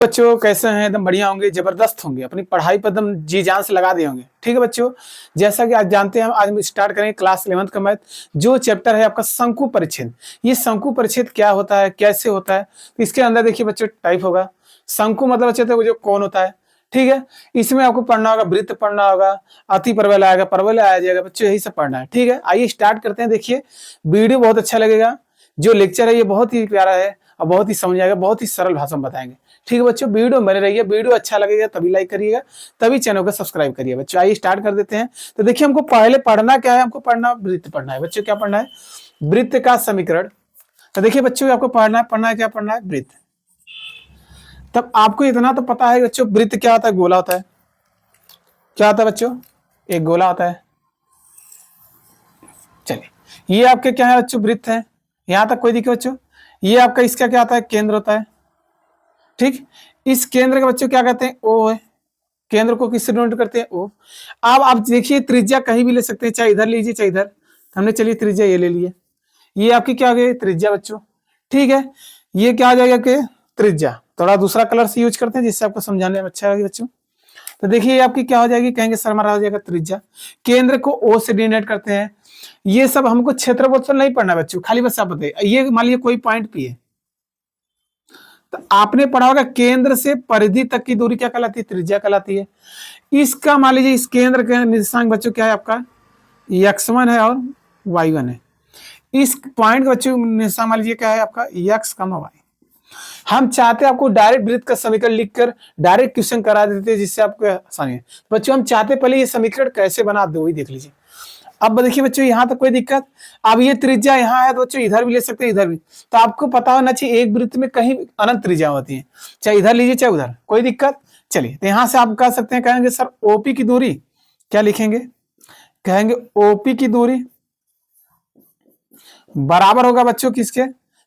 बच्चों कैसे हैं? एकदम बढ़िया होंगे, जबरदस्त होंगे, अपनी पढ़ाई पर एकदम जी जान से लगा दिए होंगे। ठीक है बच्चों, जैसा कि आज जानते हैं, आज हम स्टार्ट करेंगे क्लास 11th का मैथ, जो चैप्टर है आपका शंकु परिच्छेद। ये शंकु परिच्छेद क्या होता है, कैसे होता है, तो इसके अंदर देखिए बच्चों टाइप होगा। शंकु मतलब बच्चे वो जो कौन होता है। ठीक है, इसमें आपको पढ़ना होगा, वृत्त पढ़ना होगा, अति परवलय आएगा, परवलय आ जाएगा बच्चों, यही सब पढ़ना है। ठीक है, आइए स्टार्ट करते हैं। देखिए वीडियो बहुत अच्छा लगेगा, जो लेक्चर है ये बहुत ही प्यारा है और बहुत ही समझ आएगा, बहुत ही सरल भाषा में बताएंगे। ठीक है बच्चों, वीडियो बने रहिए, वीडियो अच्छा लगेगा तभी लाइक करिएगा, तभी चैनल को सब्सक्राइब करिए। बच्चों आइए स्टार्ट कर देते हैं। तो देखिए हमको पहले पढ़ना क्या है, हमको पढ़ना वृत्त पढ़ना है। बच्चों क्या पढ़ना है? वृत्त का समीकरण। तो देखिए बच्चों आपको पढ़ना है क्या पढ़ना है? वृत्त। तब आपको इतना तो पता है बच्चों, वृत्त क्या होता है? गोला होता है। क्या होता है बच्चों? एक गोला होता है। चलिए ये आपके क्या है बच्चों? वृत्त है। यहां तक कोई दिक्कत बच्चों? ये आपका इसका क्या होता है? केंद्र होता है। ठीक, इस केंद्र के बच्चों क्या कहते हैं? ओ है। केंद्र को किससे डिनोट करते हैं? ओ। अब आप देखिए त्रिज्या कहीं भी ले सकते हैं, चाहे इधर लीजिए चाहे इधर। हमने चलिए त्रिज्या ये ले लिए, ये आपकी क्या हो गई? त्रिज्या बच्चों। ठीक है, ये क्या आ जाएगा कि त्रिज्या। थोड़ा दूसरा कलर से यूज करते हैं जिससे आपको समझाने में अच्छा लगे बच्चों। तो देखिए आपकी क्या हो जाएगी? कहेंगे सर हमारा हो जाएगा त्रिज्या। केंद्र को ओ से डिनोट करते हैं। ये सब हमको क्षेत्रफल नहीं पढ़ना बच्चों, खाली बस आप बताइए। ये मान लीजिए कोई पॉइंट पी है, तो आपने पढ़ा होगा केंद्र से परिधि तक की दूरी क्या कहलाती है? त्रिज्या कहलाती है। इसका मान लीजिए इस केंद्र का निर्देशांक बच्चों क्या है आपका? x1 है और y1 है। इस पॉइंट का बच्चों निर्देशांक मान लीजिए क्या है आपका? x, y। हम चाहते हैं आपको डायरेक्ट वृत्त का समीकरण लिखकर डायरेक्ट क्वेश्चन करा देते हैं, जिससे आपको आसानी है। बच्चों हम चाहते पहले ये समीकरण कैसे बना दो, वही देख लीजिए। अब देखिए बच्चों यहां तक कोई दिक्कत? अब ये त्रिज्या यहाँ है तो बच्चों इधर भी ले सकते हैं, इधर भी। तो आपको पता होना चाहिए एक वृत्त में कहीं अनंत त्रिज्या होती है, चाहे इधर लीजिए चाहे उधर, कोई दिक्कत। चलिए तो यहां से आप कह सकते हैं, कहेंगे सर ओपी की दूरी क्या लिखेंगे? कहेंगे ओपी की दूरी बराबर होगा बच्चों किसके?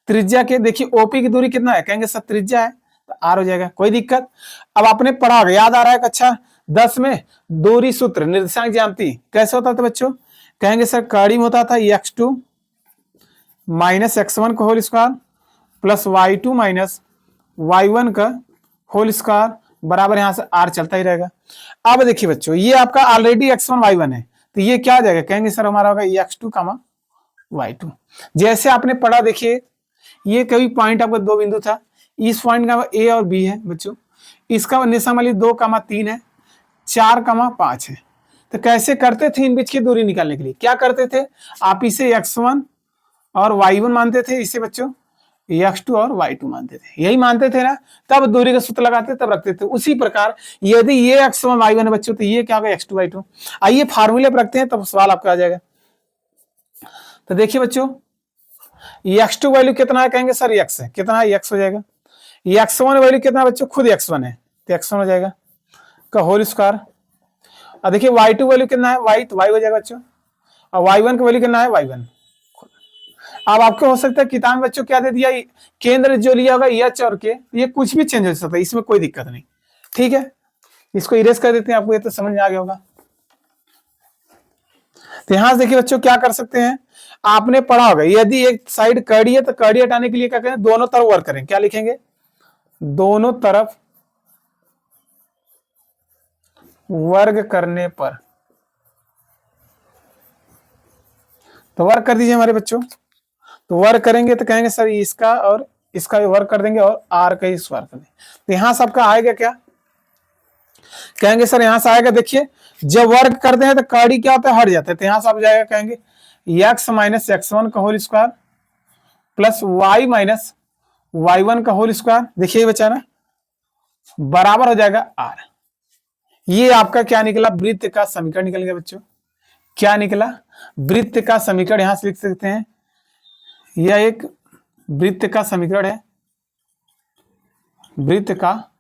त्रिज्या के। देखिए ओपी की दूरी कितना है? कहेंगे सर त्रिज्या है, तो आर हो जाएगा, कोई दिक्कत। अब आपने पढ़ा होगा, याद आ रहा है कक्षा 10 में दूरी सूत्र निर्देशांक ज्यामिति कैसे होता था बच्चों? कहेंगे सर कड़ी में होता था x2 माइनस x1 का whole square plus y2 minus y1 का होल स्क्वायर बराबर, यहां से r चलता ही रहेगा। अब देखिए बच्चों ये आपका ऑलरेडी x1 y1 है, तो ये क्या आ जाएगा? कहेंगे सर हमारा होगा x2 y2। जैसे आपने पढ़ा, देखिए ये कभी पॉइंट आपका दो बिंदु था, इस पॉइंट का a और b है बच्चों, इसका निर्देशांक मान लीजिए 2, 3 है, 4, 5 है। तो कैसे करते थे इन बीच की दूरी निकालने के लिए? क्या करते थे आप? इसे x1 और y1 मानते थे, इसे बच्चों x2 और y2 मानते थे, यही मानते थे ना, तब दूरी का सूत्र लगाते तब रखते थे। उसी प्रकार यदि ये x1 y1 है बच्चों, तो ये क्या होगा? x2 y2। आइए फार्मूले पर रखते हैं तब सवाल आपका आ जाएगा। तो देखिए बच्चों x2 वैल्यू कितना है? कहेंगे सर x है, कितना है? x हो जाएगा। x1 वैल्यू कितना है बच्चों? खुद x1 है, तो x1 हो जाएगा का होल स्क्वायर। और देखिए y2 वैल्यू कितना है? y, तो y हो जाएगा बच्चों। और y1 का वैल्यू कितना है? y1। अब आपको हो सकता है किताब में बच्चों क्या दे दिया, केंद्र जो लिया होगा h और k, ये कुछ भी चेंज हो सकता है, इसमें कोई दिक्कत नहीं। ठीक है, इसको इरेज कर देते हैं, आपको ये तो समझ में आ गया होगा। तो यहां से देखिए बच्चों क्या कर सकते हैं, आपने पढ़ा होगा यदि एक साइड कड़ी है तो कड़ी हटाने के लिए क्या करें? दोनों तरफ वर्क करें। क्या लिखेंगे? दोनों तरफ वर्ग करने पर। तो वर्क कर दीजिए हमारे बच्चों। तो वर्क करेंगे तो कहेंगे सर इसका और इसका वर्क कर देंगे और आर का इस वर्क कर देंगे। तो यहां से आपका आएगा क्या? कहेंगे सर यहां से आएगा, देखिए जब वर्क करते हैं तो कड़ी क्या होता है? हट जाता है। तो यहां से आप जाएगा, कहेंगे x माइनस x1 का whole square plus y minus y1 का होल स्क्वायर। देखिए बच्चा ना, बराबर हो जाएगा r। ये आपका क्या निकला? वृत्त का समीकरण निकल गया बच्चों। क्या निकला? वृत्त का समीकरण। यहां से लिख सकते हैं यह एक वृत्त का समीकरण है, वृत्त का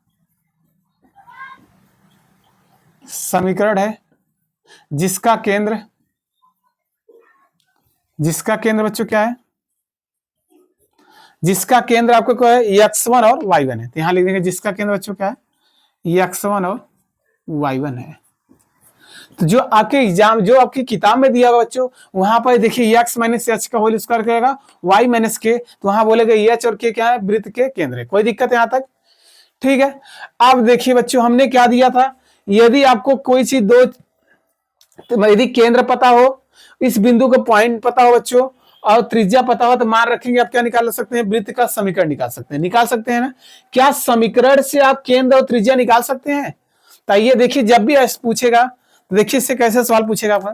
समीकरण है जिसका केंद्र बच्चों क्या है? जिसका केंद्र आपको क्या है? x1 और y1 है। तो यहां लिख देंगे जिसका केंद्र बच्चों क्या है? x1 और y1 है। तो जो आपके एग्जाम, जो आपकी किताब में दिया होगा बच्चों, वहां पर देखिए x माइनस एच का होल स्क्वायर करेगा y माइनस के, तो वहां बोलेगा एच और के क्या है? वृत्त के केंद्र है। कोई दिक्कत है यहां तक? ठीक है। अब देखिए बच्चों, हमने क्या दिया था, यदि आपको कोई चीज दो, तो यदि केंद्र पता हो, इस बिंदु का पॉइंट पता हो बच्चों, और त्रिज्या पता हो, तो मान रखेंगे आप क्या निकाल सकते हैं, वृत्त का समीकरण निकाल सकते हैं। निकाल सकते हैं ना? क्या समीकरण से आप केंद्र और त्रिज्या निकाल सकते हैं? तो ये देखिए, जब भी ऐसे पूछेगा तो देखिए इससे कैसे सवाल पूछेगा आपका,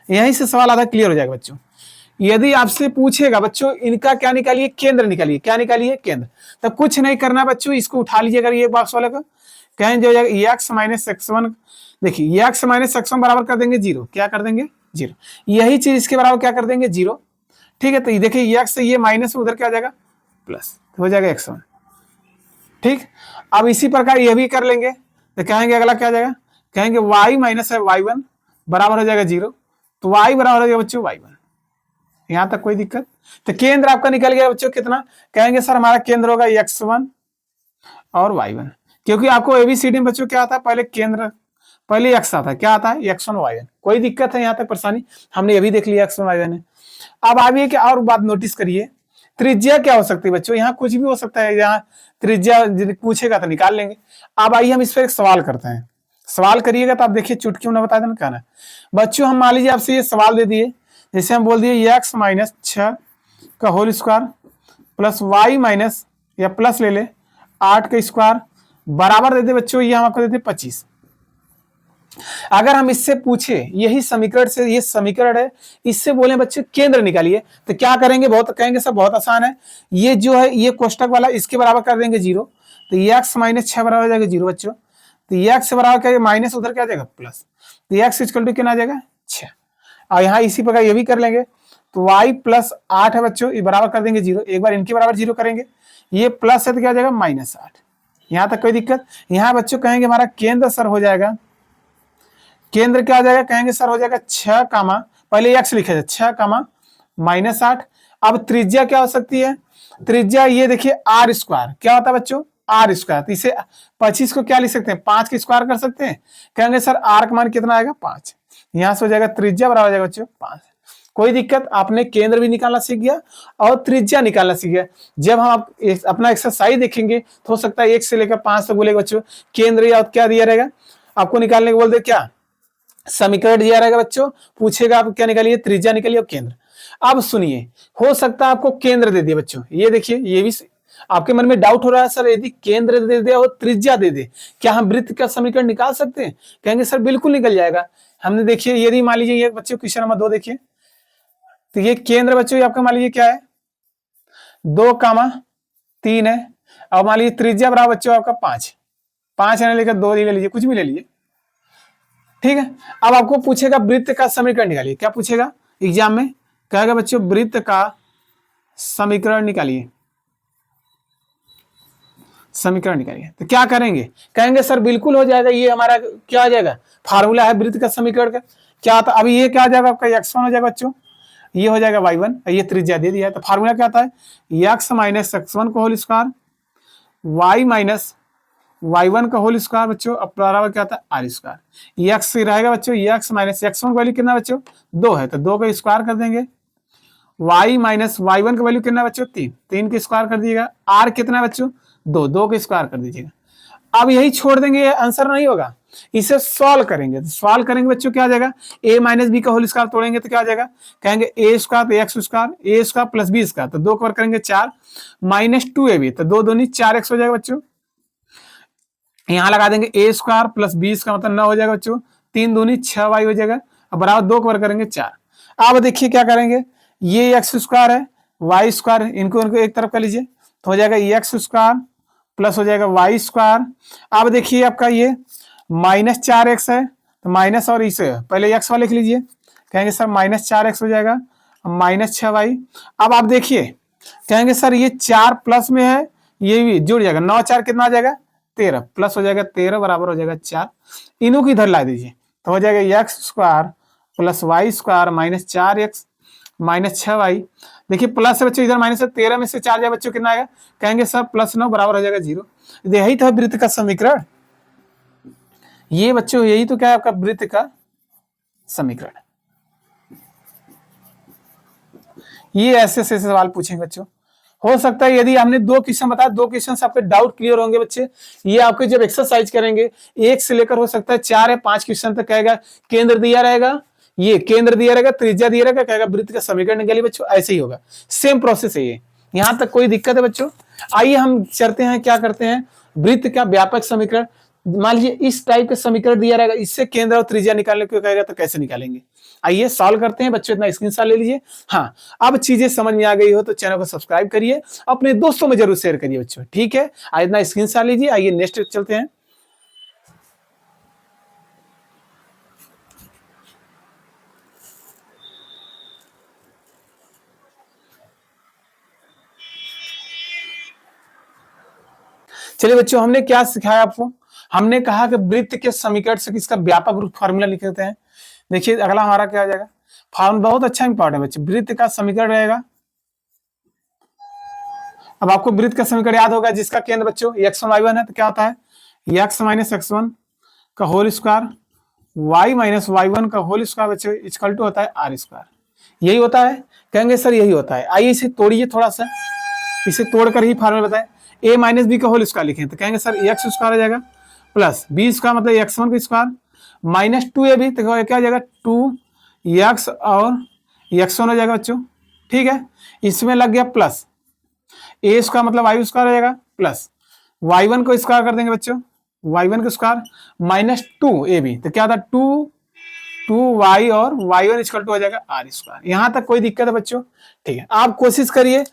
यहीं से सवाल आधा क्लियर हो जाएगा बच्चों। यदि आपसे पूछेगा बच्चों इनका क्या निकालिए, केंद्र निकालिए, क्या निकालिए, केंद्र, तो कुछ नहीं करना बच्चों, इसको उठा लीजिएगा ये बॉक्स वाले का, कहेंगे हो जाएगा एक्स माइनस एक्स वन। देखिए एक्स माइनस एक्स वन बराबर कर देंगे जीरो, क्या कर देंगे, जीरो। यही चीज इसके बराबर क्या कर देंगे, जीरो। ठीक है, तो ये देखिए एक्स से ये माइनस उधर क्या आ जाएगा, प्लस, तो हो जाएगा एक्स वन। ठीक, अब इसी प्रकार ये भी कर लेंगे, तो कहेंगे अगला क्या आ जाएगा, कहेंगे y माइनस है वाई वन बराबर हो जाएगा जीरो, तो y बराबर हो जाएगा बच्चों वाई वन। यहां तक कोई दिक्कत? तो केंद्र आपका निकल गया बच्चों कितना, कहेंगे सर हमारा केंद्र होगा एक्स वन और वाई वन, क्योंकि आपको एबीसीडी में बच्चों क्या आता है, पहले केंद्र, पहले एक्स आता है, क्या आता है, एक्स वन वाई वन। कोई दिक्कत है यहाँ तक परेशानी, हमने ये भी देख लिया एक्स वन वाई वन है। अब आइए कि और बात नोटिस करिए, त्रिज्या क्या हो सकती है बच्चों, यहाँ कुछ भी हो सकता है, यहाँ त्रिज्या पूछेगा तो निकाल लेंगे। अब आइए हम इस पर एक सवाल करते हैं, सवाल करिएगा तो आप देखिए चुटकी में बता देना क्या है बच्चों। हम मान लीजिए आपसे ये सवाल दे दिए, जैसे हम बोल दिए एक्स माइनस 6 का whole square plus y minus, या प्लस ले ले 8 का स्क्वायर बराबर दे दे बच्चों, ये हम आपको देते 25। अगर हम इससे पूछे यही समीकरण से, ये समीकरण है, इससे बोले बच्चे केंद्र निकालिए, तो क्या करेंगे, बहुत कहेंगे सर बहुत आसान है, ये जो है ये कोष्टक वाला इसके बराबर कर देंगे जीरो, तो एक्स माइनस 6 बराबर हो जाएगा जीरो बच्चों, तो एक्स बराबर क्या, माइनस उधर क्या आ जाएगा प्लस, तो एक्स इक्वल टू कितना आ जाएगा 6। और यहाँ इसी प्रकार ये भी कर लेंगे, तो y प्लस 8 है बच्चों, ये बराबर कर देंगे जीरो, एक बार इनके बराबर जीरो करेंगे, ये प्लस है तो क्या आ जाएगा माइनस 8। यहाँ तक कोई दिक्कत? यहाँ बच्चों कहेंगे हमारा केंद्र सर हो जाएगा, केंद्र क्या आ जाएगा, कहेंगे सर हो जाएगा 6 कामा, पहले एक्स लिखे थे 6 कामा माइनस 8। अब त्रिज्या क्या हो सकती है, त्रिज्या ये देखिए आर स्क्वायर, क्या होता है बच्चों, आर स्क्वायर, तो इसे 25 को क्या लिख सकते हैं, 5 के स्क्वायर कर सकते हैं, कहेंगे सर आर का मान कितना आएगा 5, यहां से हो जाएगा त्रिज्या बराबर हो जाएगा बच्चों 5। कोई दिक्कत? आपने केंद्र भी निकालना सीख गया और त्रिज्या निकालना सीख गया। जब हम अपना एक्सरसाइज देखेंगे तो हो सकता है 1 से लेकर 5 तक बोलेगा बच्चों, केंद्र या क्या दिया रहेगा आपको निकालने को, बोल दे क्या समीकरण दिया रहेगा बच्चों, पूछेगा आप क्या निकालिए, त्रिज्या निकालिए और केंद्र। अब सुनिए, हो सकता है आपको केंद्र दे दिए बच्चों, ये देखिए ये भी आपके मन में डाउट हो रहा है, सर यदि केंद्र दे दे और त्रिज्या दे दे, क्या हम वृत्त का समीकरण निकाल सकते हैं? कहेंगे सर बिल्कुल निकल जाएगा। हमने देखिए यदि मान लीजिए ये बच्चों क्वेश्चन नंबर 2 देखिए, तो ये केंद्र बच्चों आपका मान लीजिए क्या है 2 कामा 3 है, अब मान लीजिए त्रिज्या बराबर बच्चों आपका 5, 5 है लेकर 2 ले लीजिए, कुछ भी ले लीजिए। ठीक है, अब आपको पूछेगा वृत्त का समीकरण निकालिए, क्या पूछेगा एग्जाम में, कहेगा बच्चों वृत्त का समीकरण निकालिए, समीकरण निकालिए, तो क्या करेंगे, कहेंगे सर बिल्कुल हो जाएगा, ये हमारा क्या आ जाएगा, फार्मूला है वृत्त का समीकरण का, क्या आता, अभी ये क्या आ जाएगा आपका x1 हो जाएगा बच्चों, ये हो जाएगा y1, ये त्रिज्या दे दिया है, तो फार्मूला क्या आता है x माइनस x1 का whole square y minus y1 का होल स्क्वायर बच्चों, अब बराबर क्या आता है आर स्क्वायर, एक्स रहेगा बच्चों, एक्स माइनस x1 का वैल्यू कितना बच्चों 2 है, तो 2 का स्क्वायर कर देंगे, y माइनस y1 का वैल्यू कितना बच्चों 3, 3 के स्क्वायर कर दीजिएगा, r कितना बच्चों 2, 2 के स्क्वायर कर दीजिएगा। अब यही छोड़ देंगे, आंसर नहीं होगा, इसे सॉल्व करेंगे, तो सॉल्व करेंगे बच्चों क्या आ जाएगा, a माइनस बी का होल स्क्वायर तोड़ेंगे तो क्या आ जाएगा, कहेंगे a स्क्वायर तो x square, a square plus b square, तो 2 कवर करेंगे 4 माइनस 2ab, तो 2 दूनी 4x हो जाएगा बच्चों, यहां लगा देंगे a स्क्वायर प्लस बी का मतलब 9 हो जाएगा बच्चों, 3 दूनी 6y हो जाएगा, अब बराबर 2 कवर करेंगे 4। अब देखिए क्या करेंगे, ये एक्स स्क्वायर है वाई स्क्वायर, इनको एक तरफ कर लीजिए, तो हो जाएगा एक्स स्क्वायर प्लस हो जाएगा वाई स्क्वायर। अब देखिए आपका ये माइनस 4x है, तो माइनस और इसे पहले एक्स वाले लिख लीजिए, कहेंगे सर माइनस 4x हो जाएगा, माइनस 6y। अब आप देखिए कहेंगे सर ये 4 प्लस में है, ये भी जुड़ जाएगा, 9 4 कितना आ जाएगा 13, प्लस हो जाएगा 13 बराबर हो जाएगा 4, इन्हों की इधर ला दीजिए, तो हो जाएगा x square plus y square minus 4x minus 6y। देखिए प्लस है बच्चों, इधर माइनस है, 13 में से 4 जाए बच्चों कितना आएगा, कहेंगे सर प्लस 9 बराबर हो जाएगा 0। यही तो है वृत्त का समीकरण, ये बच्चों यही तो क्या है आपका वृत्त का समीकरण। ये ऐसे ऐसे सवाल पूछेंगे बच्चों, हो सकता है यदि हमने 2 क्वेश्चन बताया, 2 क्वेश्चन से आपके डाउट क्लियर होंगे बच्चे। ये आपके जब एक्सरसाइज करेंगे 1 से लेकर हो सकता है 4 या 5 क्वेश्चन तक कहेगा केंद्र दिया रहेगा, ये केंद्र दिया रहेगा, त्रिज्या दिया रहेगा, कहेगा वृत्त का समीकरण निकालिए बच्चों, ऐसे ही होगा। सेम प्रोसेस है ये, यहां तक कोई दिक्कत है बच्चों? आइए हम चलते हैं, क्या करते हैं, वृत्त का व्यापक समीकरण। मान लीजिए इस टाइप का समीकरण दिया रहेगा, इससे केंद्र और त्रिज्या निकालने को कहेगा तो कैसे निकालेंगे? आइए सॉल्व करते हैं बच्चों, इतना स्क्रीनशॉट ले लीजिए। हाँ, अब चीजें समझ में आ गई हो तो चैनल को सब्सक्राइब करिए, अपने दोस्तों में जरूर शेयर करिए बच्चों, ठीक है? आइए इतना स्क्रीनशॉट लीजिए। आइए नेक्स्ट चलते हैं। चलिए बच्चों, हमने क्या सिखाया आपको? हमने कहा कि वृत्त के समीकरण से किसका व्यापक रूप फार्मूला लिखते हैं। देखिए अगला हमारा क्या हो जाएगा, फार्मूला बहुत अच्छा इंपॉर्टेंट है बच्चे, वृत्त का समीकरण रहेगा। अब आपको वृत्त का समीकरण याद होगा जिसका केंद्र बच्चों x1 y1 है, तो क्या होता है x माइनस x1 का whole square y minus y1 का होल स्क्वायर बच्चों इक्वल टू होता है r स्क्वायर। यही होता है, कहेंगे सर यही होता है। आइए इसे तोड़िए थोड़ा सा, इसे तोड़कर ही फार्मूला बताएं। a माइनस बी का होल स्क्वायर लिखें तो कहेंगे सर x स्क्वायर आ जाएगा प्लस b स्क्वायर मतलब x1 का स्क्वायर माइनस 2ab, तो क्या हो जाएगा 2x और x1 हो जाएगा बच्चों, ठीक है? इसमें लग गया प्लस a स्क्वायर मतलब y स्क्वायर हो जाएगा प्लस y1 को स्क्वायर कर देंगे बच्चों, y1 का स्क्वायर माइनस 2ab, तो क्या था 2y और y1 इक्वल टू हो जाएगा r स्क्वायर। यहां तक कोई दिक्कत है बच्चों? ठीक है, आप कोशिश करिए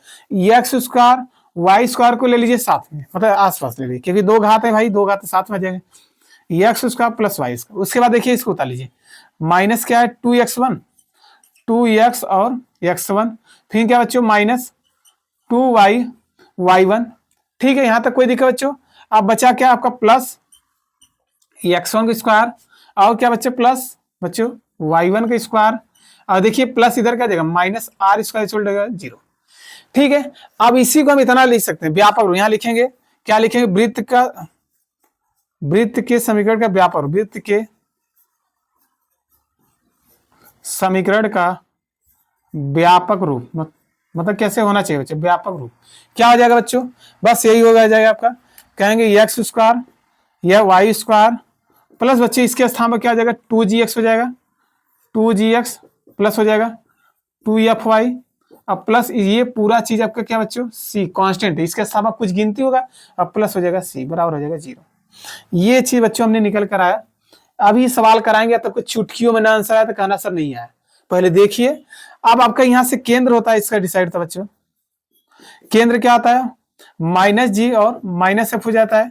x स्क्वायर y स्क्वायर को ले लीजिए साथ में, मतलब आसपास ले लीजिए, क्योंकि 2 घात है भाई, 2 घात साथ में आ जाएगा। x square plus y square, उसके बाद देखिए इसको उतार लीजिए, माइनस क्या है 2x1, 2x और x1, फिर क्या बच्चों माइनस 2y y1, ठीक है? यहां तक कोई दिक्कत बच्चों? अब बचा क्या आपका प्लस x1 का स्क्वायर और क्या बच्चे प्लस बच्चों y1 का स्क्वायर, और देखिए प्लस इधर क्या देगा minus r square equal to 0, ठीक है? अब इसी को हम इतना लिख सकते हैं व्यापक रूप, यहां लिखेंगे क्या लिखेंगे, वृत्त के समीकरण का व्यापक, वृत्त के समीकरण का व्यापक रूप मतलब कैसे होना चाहिए बच्चे, व्यापक रूप क्या हो जाएगा बच्चों? बस यही हो जाएगा आपका, कहेंगे x स्क्वायर या y स्क्वायर प्लस बच्चे इसके स्थान पर क्या हो जाएगा 2gx हो जाएगा, 2gx प्लस हो जाएगा 2fy, अब प्लस ये पूरा चीज आपका क्या बच्चों c कांस्टेंट है, इसके स्थान पर कुछ गिनती होगा, अब प्लस हो जाएगा c बराबर हो जाएगा 0। ये चीज बच्चों हमने निकल कर आया। अभी सवाल कराएंगे तब कुछ चुटकियों में ना आंसर आया तो कहना सर नहीं आया, पहले देखिए। अब आपका यहां से केंद्र होता है इसका डिसाइड था बच्चों, केंद्र क्या आता है माइनस जी और माइनस एफ हो जाता है,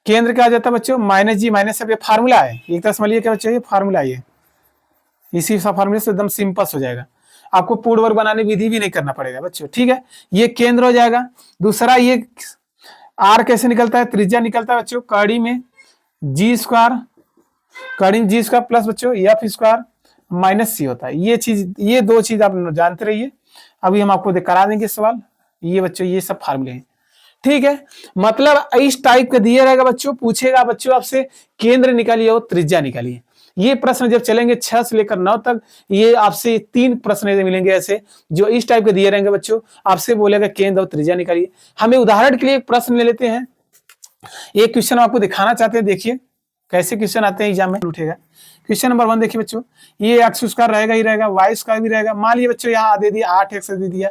केंद्र क्या हो जाता है बच्चों माइनस जी माइनस एफ, ये फार्मूला है एक तरह समझिए क्या बच्चों, ये फार्मूला है, इसी फार्मूले से एकदम सिंपल हो जाएगा, आपको पूर्ण वर्ग बनाने विधि भी नहीं करना पड़ेगा बच्चों, ठीक है? ये केंद्र हो जाएगा। दूसरा ये आर कैसे निकलता है, त्रिज्या निकलता है बच्चों कड़ी में जी स्क्वायर, कड़ी जी स्क्वायर प्लस बच्चों एफ स्क्वायर माइनस सी होता है। ये चीज, ये 2 चीज आप जानते रहिए, अभी हम आपको करा देंगे सवाल। ये बच्चों ये सब फार्मूले हैं, ठीक है? मतलब इस टाइप का दिया रहेगा बच्चों, पूछेगा बच्चों आपसे केंद्र निकालिए और त्रिज्या निकालिए। ये प्रश्न जब चलेंगे 6 से लेकर 9 तक, ये आपसे 3 प्रश्न मिलेंगे ऐसे जो इस टाइप के दिए रहेंगे बच्चों, आपसे बोलेगा केंद्र और त्रिज्या निकालिए। हमें उदाहरण के लिए एक प्रश्न ले लेते हैं, एक क्वेश्चन आपको दिखाना चाहते हैं, देखिए कैसे क्वेश्चन आते हैं एग्जाम में उठेगा। क्वेश्चन नंबर 1 देखिए बच्चों, ये x स्क्वायर रहेगा ही रहेगा, y स्क्वायर भी रहेगा। मान लिया बच्चों यहाँ दे दिया 8x दे दिया,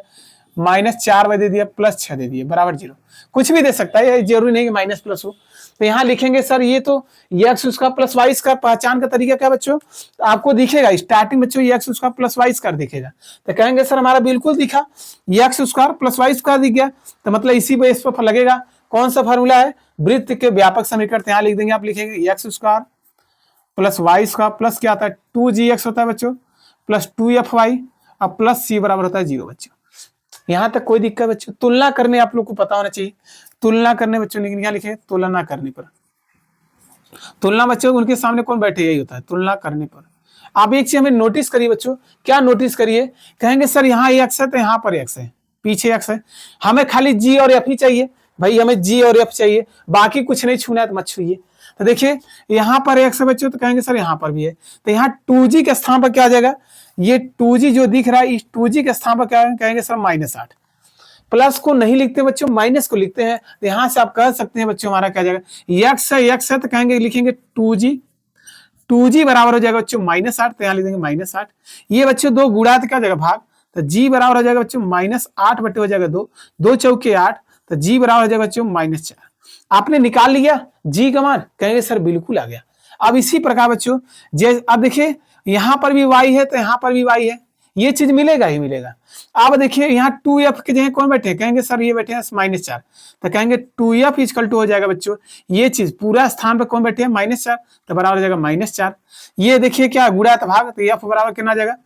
माइनस 4y दे दिया, प्लस 6 दे दिया बराबर 0, कुछ भी दे सकता है, जरूरी नहीं कि माइनस प्लस हो। तो यहाँ लिखेंगे सर ये तो x square plus y square, पहचान का तरीका क्या बच्चों, आपको दिखेगा स्टार्टिंग बच्चों x square plus y square दिखेगा, तो कहेंगे सर हमारा बिल्कुल दिखा, x square plus y square दिख गया, तो मतलब इसी बेस पर लगेगा कौन सा फॉर्मूला है, वृत्त के व्यापक समीकरण। यहाँ लिख देंगे, आप लिखेंगे x square plus y square plus क्या आता है 2gx होता है बच्चों प्लस 2fy, अब प्लस c बराबर होता है 0 बच्चों। यहां तक कोई दिक्कत बच्चों? तुलना करने आप लोग को पता होना चाहिए, तुलना करने बच्चों ने क्या लिखे, तुलना करने पर, तुलना बच्चों उनके सामने कौन बैठे, यही होता है तुलना करने पर। आप एक चीज हमें नोटिस करिए बच्चों, क्या नोटिस करिए, कहेंगे सर यहाँ x है तो यहाँ पर x है, पीछे x है, हमें खाली g और f ही चाहिए भाई, हमें g और f चाहिए, बाकी कुछ नहीं छूना है तो मत छूइए। तो देखिए यहाँ पर x है बच्चों, तो कहेंगे सर यहाँ पर भी है, तो यहाँ 2g के स्थान पर क्या आ जाएगा, ये 2g जो दिख रहा है इस 2g के स्थान पर क्या कहेंगे सर -8, प्लस को नहीं लिखते बच्चों, माइनस को लिखते हैं। तो यहां से आप कह सकते हैं बच्चों हमारा क्या जाएगा, एक्स है तो कहेंगे लिखेंगे 2g, 2g बराबर हो जाएगा बच्चों -8, तो यहाँ लिख देंगे -8। ये बच्चों दो गुणा तो क्या जाएगा भाग, तो g बराबर हो जाएगा बच्चों -8 बटे हो जाएगा 2, 2 चौके 8, तो g बराबर हो जाएगा बच्चों -4। आपने निकाल लिया g का मान, कहेंगे सर बिल्कुल आ गया। अब इसी प्रकार बच्चों अब देखिए यहां पर भी y है तो यहां पर भी y है, ये चीज मिलेगा ही मिलेगा। अब देखिए यहाँ 2f के जगह कौन बैठे, कहेंगे सर ये बैठे हैं -4, तो कहेंगे 2f इक्वल टू हो जाएगा बच्चों, ये चीज पूरा स्थान पर कौन बैठे हैं -4, तो बराबर हो जाएगा -4। ये देखिए क्या गुणा तो भाग, तो f बराबर कितना आ जाएगा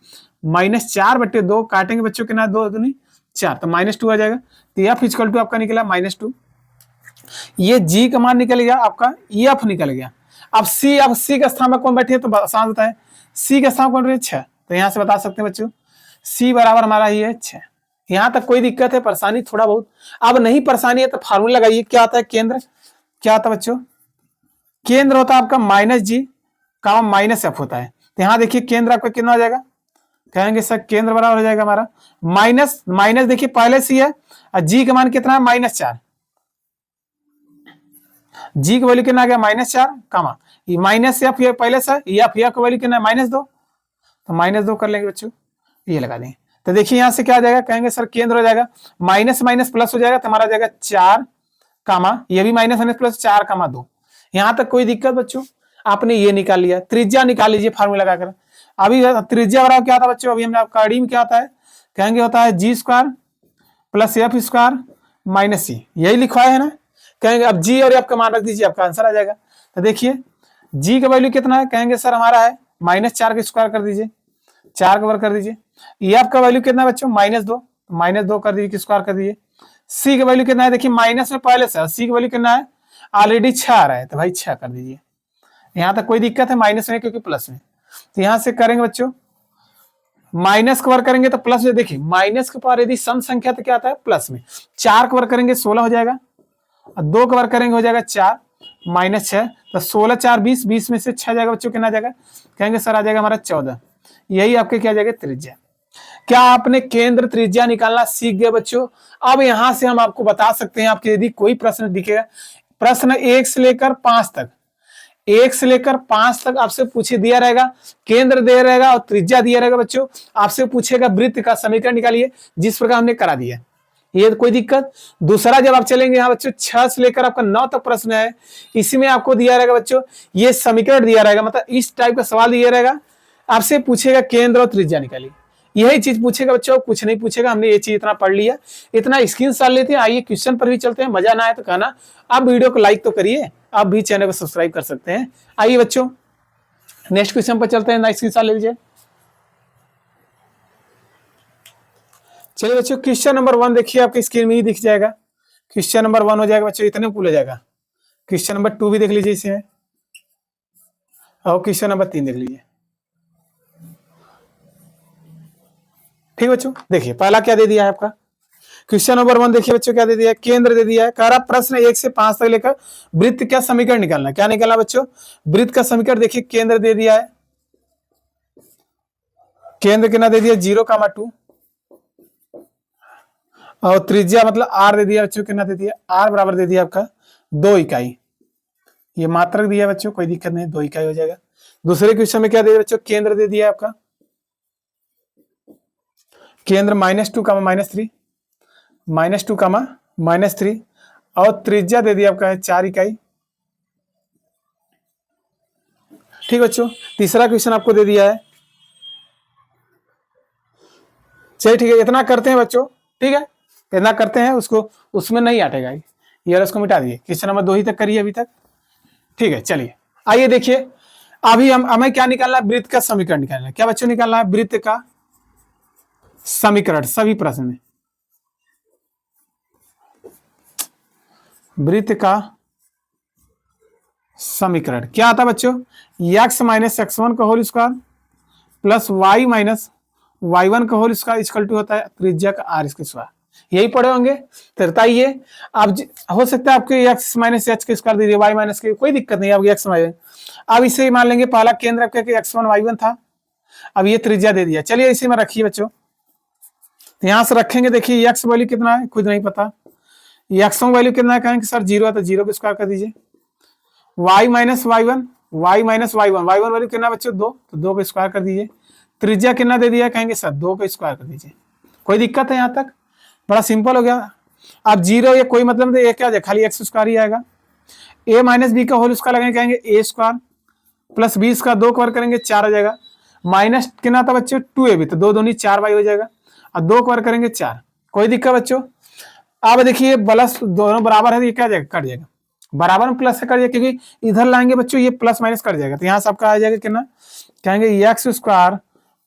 -4 बटे 2, काटेंगे बच्चों कितना 2 दूनी 4, तो -2 आ जाएगा। तो f इक्वल टू आपका निकला -2। ये g का मान निकल गया आपका, f निकल गया। अब c का स्थान पर कौन बैठे है, तो आसान होता है, c का स्थान कौन रहे 6, तो यहाँ से बता सकते हैं बच्चों c बराबर हमारा ही है 6। यहाँ तक कोई दिक्कत है, परेशानी थोड़ा बहुत, अब नहीं परेशानी है तो फार्मूला लगाइए, क्या आता है केंद्र, क्या आता है बच्चों, केंद्र होता है आपका -g का -f होता है। तो यहाँ देखिए केंद्र आपका कितना हो जाएगा, कहेंगे सर केंद्र बराबर हो जाएगा हमारा माइनस देखिए पहले से है, और g का मान कितना है -4, g का वैल्यू कितना आ गया -4 कामा ये -f ये पहले से f का वैल्यू कितना है -2, तो -2 कर लेंगे बच्चों, ये लगा देंगे। तो देखिए यहां से क्या आ जाएगा, कहेंगे सर केंद्र हो जाएगा माइनस प्लस हो जाएगा, तो हमारा जाएगा 4 कामा ये भी माइनस प्लस 4 कामा 2। यहां तक कोई दिक्कत बच्चों, आपने ये निकाल लिया, त्रिज्या निकाल लीजिए फार्मूला लगाकर। अभी त्रिज्या बराबर क्या था बच्चों, अभी हमने आपका में क्या होता है, कहेंगे होता है g² plus f² minus c, यही लिखवाया है ना। कहेंगे अब g और f का मान रख दीजिए, आपका आंसर आ जाएगा। तो देखिए g का वैल्यू कितना है, कहेंगे सर हमारा है -4 का स्क्वायर कर दीजिए, 4 का वर्ग कर दीजिए। f का वैल्यू कितना है बच्चों -2 कर दीजिए, स्क्वायर कर दीजिए। c का वैल्यू कितना है, देखिए माइनस में पहले से c का वैल्यू कितना है, ऑलरेडी 6 आ रहा है, तो भाई 6 कर दीजिए। यहाँ तक कोई दिक्कत है माइनस में क्योंकि प्लस में, तो यहाँ से करेंगे बच्चों माइनस का वर्ग करेंगे तो प्लस में, देखिए माइनस के पार यदि सम संख्या तो क्या आता है प्लस में, 4 का वर्ग करेंगे 16 हो जाएगा, और 2 का वर्ग करेंगे हो जाएगा 4 -6, तो 16 4 20, 20 में से 6 जाएगा बच्चों, कितना जाएगा, कहेंगे सर आ जाएगा हमारा 14। यही आपके क्या जाएगा त्रिज्या। क्या आपने केंद्र त्रिज्या निकालना सीख गए बच्चों। अब यहां से हम आपको बता सकते हैं, आपके यदि कोई प्रश्न दिखेगा, प्रश्न 1 से लेकर 5 तक, 1 से लेकर 5 तक आपसे पूछे दिया रहेगा, केंद्र दिया रहेगा और त्रिज्या दिया रहेगा बच्चों, आपसे पूछेगा वृत्त का समीकरण निकालिए, जिस प्रकार हमने करा दिया, ये कोई दिक्कत। दूसरा जब आप चलेंगे यहाँ बच्चों 6 से लेकर आपका 9 तक प्रश्न है, इसमें आपको दिया रहेगा बच्चों ये समीकरण दिया रहेगा, मतलब इस टाइप का सवाल दिया रहेगा, आपसे पूछेगा केंद्र और त्रिज्या निकालिए, यही चीज पूछेगा बच्चों, कुछ नहीं पूछेगा। हमने ये चीज इतना पढ़ लिया, इतना स्क्रीनशॉट लेते हैं। आइए क्वेश्चन पर भी चलते हैं, मजा ना आए तो कहना, आप वीडियो को लाइक तो करिए, आप भी चैनल को सब्सक्राइब कर सकते हैं। आइए बच्चों नेक्स्ट क्वेश्चन पर चलते हैं, नेक्स्ट स्क्रीनशॉट ले लीजिए। चलिए बच्चों क्वेश्चन नंबर 1 देखिए, आपकी स्क्रीन में ही दिख जाएगा। क्वेश्चन नंबर 1 हो जाएगा बच्चों, इतने पुल हो जाएगा। क्वेश्चन नंबर 2 भी देख लीजिए इसमें, और क्वेश्चन नंबर 3 देख लीजिए। ठीक बच्चों, देखिए पहला क्या दे दिया है आपका, क्वेश्चन नंबर 1 देखिए बच्चों क्या दे दिया है, केंद्र दे दिया है, कह रहा प्रश्न 1 से 5 तक लेकर वृत्त का समीकरण निकालना। क्या निकालना बच्चों, वृत्त का समीकरण। देखिए केंद्र दे दिया है, केंद्र कितना दे दिया 0,2, और त्रिज्या मतलब r दे दिया बच्चों, कितना दे दिया r बराबर दे दिया आपका 2 इकाई, ये मात्रक दिया बच्चों, कोई दिक्कत नहीं 2 इकाई हो जाएगा। दूसरे क्वेश्चन में क्या दे दिया बच्चों, केंद्र दे दिया आपका, केंद्र -2, -3, -2, -3, और त्रिज्या दे दिया आपका है 4 इकाई। ठीक बच्चों, तीसरा क्वेश्चन आपको दे दिया है। चलिए ठीक है, इतना करते हैं बच्चों, ठीक है इतना करते हैं, उसको उसमें नहीं हटेगा ये, उसको मिटा दिए। क्वेश्चन नंबर 2 ही तक करिए अभी तक, ठीक है। चलिए आइए देखिए, अभी हमें क्या निकालना है, वृत्त का समीकरण निकालना है। क्या बच्चों निकालना है, वृत्त का समीकरण। सभी प्रश्न में वृत्त का समीकरण क्या आता है बच्चों, x - x1 का whole square plus y - y1 का होल स्क्वायर इक्वल टू होता है त्रिज्या का r इसके स्क्वायर। यही पढ़े होंगे, तो बताइए अब हो सकता है आपके x - h के स्क्वायर दीजिए, y - के, कोई दिक्कत नहीं, आपके x - अब इसे ही मान लेंगे, पहला केंद्र आपका x1 y1 था, अब ये त्रिज्या दे दिया। चलिए इसी में रखिए बच्चों, तो यहां से रखेंगे, देखिए एक्स वैल्यू कितना है खुद नहीं पता, एक्स वैल्यू कितना है, कहेंगे सर 0 है तो 0 को स्क्वायर कर दीजिए। y minus y one, y minus y one, y one value कितना बच्चों 2, तो 2 को स्क्वायर कर दीजिए। त्रिज्या कितना दे दिया, कहेंगे सर 2 को स्क्वायर कर दीजिए। कोई दिक्कत है यहाँ तक? बड़ा सिंपल हो गया। अब 0 ये कोई मतलब नहीं, ये क्या जाए, खाली एक्स स्क्वायर ही आएगा। a माइनस बी का होल स्क्वायर लगाएंगे, कहेंगे ए स्क्वायर प्लस बी का 2 कवर करेंगे 4 आ जाएगा। माइनस कितना था बच्चों 2ab, तो 2 दूनी 4y हो जाएगा, और 2 कवर करेंगे 4। कोई दिक्कत बच्चों? अब देखिए प्लस दोनों बराबर है तो ये क्या जाएगा, कट जाएगा। बराबर में प्लस से कट जाएगा, क्योंकि इधर लाएंगे बच्चों ये प्लस माइनस कट जाएगा, तो यहाँ से आपका आ जाएगा कितना, कहेंगे x square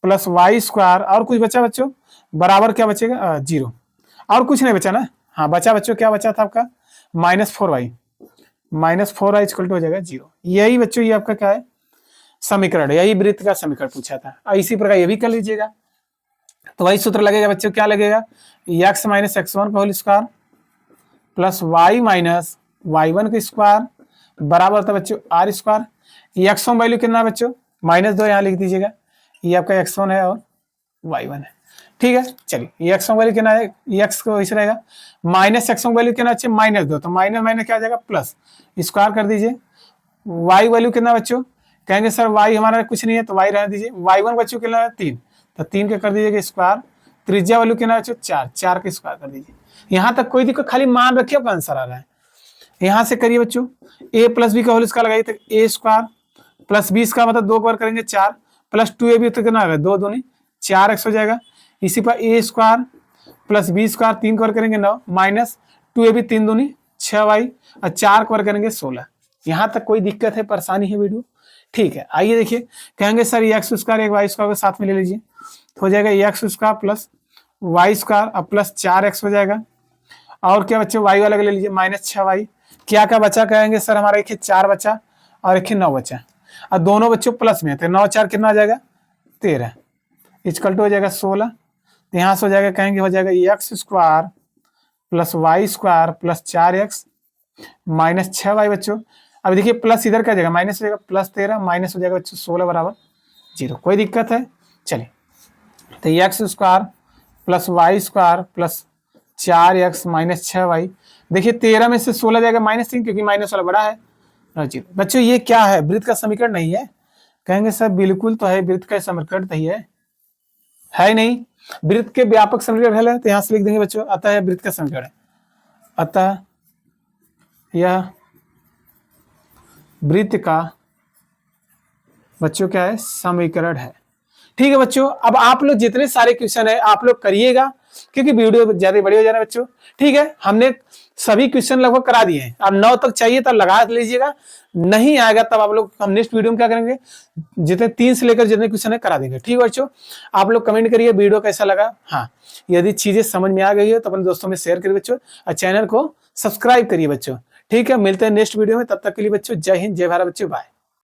plus y square, और कुछ बचा बच्चों बराबर क्या बचेगा 0, और कुछ नहीं बचा ना। हाँ बचा बच्चों, क्या बचा था आपका -4y, -4y इक्वल टू हो जाएगा 0। यही बच्चों ये आपका क्या है समीकरण, यही वृत्त का समीकरण पूछा था। और इसी प्रकार ये भी कर लीजिएगा, तो वही सूत्र लगेगा बच्चों, क्या लगेगा, x माइनस x1 का whole square plus y minus y1 का स्क्वायर बराबर होता है बच्चों आर स्क्वायर। x1 वैल्यू कितना है बच्चों -2, यहाँ लिख दीजिएगा, ये आपका x1 है और y1 है। ठीक है, चलिए ये x1 वैल्यू कितना है, x को इस रहेगा, माइनस x1 वैल्यू कितना अच्छे -2, तो माइनस माइनस क्या आ जाएगा प्लस, स्क्वायर कर दीजिए। y वैल्यू कितना बच्चों, कहेंगे सर y हमारा कुछ नहीं है तो y रहने दीजिए। y1 बच्चों कितना है 3, तो 3 का कर दीजिएगा स्क्वायर। त्रिज्या वैल्यू कितना बच्चों 4, 4 का स्क्वायर कर दीजिए। यहाँ तक कोई दिक्कत, खाली मान रखिए आपका आंसर आ रहा है। यहाँ से करिए बच्चों, a प्लस बी का होल स्क्वायर लगाइए, तो a स्क्वायर प्लस बी का मतलब 2 कवर करेंगे 4 प्लस 2ab, तो कितना होगा 2 दूनी 4x हो जाएगा। इसी पर a square plus b square 3 cover करेंगे 9 माइनस 2ab 3 दूनी 6y और 4 कवर करेंगे 16। यहाँ तक कोई दिक्कत है, परेशानी है वीडियो? ठीक है, आइए देखिए, कहेंगे सर ये एक्स स्क्वायर एक वाई स्क्वायर को साथ में ले लीजिए, तो हो जाएगा x square plus y square और प्लस 4x हो जाएगा। और क्या बच्चे वाई वाला ले लीजिए -6y। क्या क्या बचा, कहेंगे सर हमारा एक 4 बचा और एक 9 बचा, और दोनों बच्चों प्लस में, तो 9 4 कितना आ जाएगा 13 इक्वल टू हो जाएगा 16। तो यहाँ से हो जाएगा, कहेंगे हो जाएगा x square plus y square plus 4x -6y बच्चों। अब देखिए प्लस इधर क्या जाएगा माइनस हो जाएगा, प्लस 13 माइनस हो जाएगा बच्चों 16 बराबर 0। कोई दिक्कत है? चलिए, तो x square plus y square plus 4x -6y, देखिए 13 में से 16 जाएगा -3, क्योंकि माइनस वाला बड़ा है 0। बच्चों ये क्या है, वृत्त का समीकरण नहीं है? कहेंगे सर बिल्कुल तो है, वृत्त का समीकरण तो है नहीं। वृत्त के व्यापक समीकरण है, तो यहाँ से लिख देंगे बच्चों, अतः वृत्त का समीकरण है, अतः यह वृत्त का बच्चों क्या है समीकरण है। ठीक है बच्चों, अब आप लोग जितने सारे क्वेश्चन है आप लोग करिएगा, क्योंकि वीडियो ज्यादा बड़ी हो जा रहा है बच्चों। ठीक है, हमने सभी क्वेश्चन लगभग करा दिए हैं। अब 9 तक चाहिए तब लगा लीजिएगा, नहीं आएगा तब आप लोग हम नेक्स्ट वीडियो में क्या करेंगे, जितने 3 से लेकर जितने क्वेश्चन है करा देंगे। ठीक है बच्चों, आप लोग कमेंट करिए वीडियो कैसा लगा। हाँ, यदि चीजें समझ में आ गई है तो अपने दोस्तों में शेयर करिए बच्चों, और चैनल को सब्सक्राइब करिए बच्चों। ठीक है, मिलते हैं नेक्स्ट वीडियो में, तब तक के लिए बच्चों जय हिंद जय भारत बच्चों, बाय।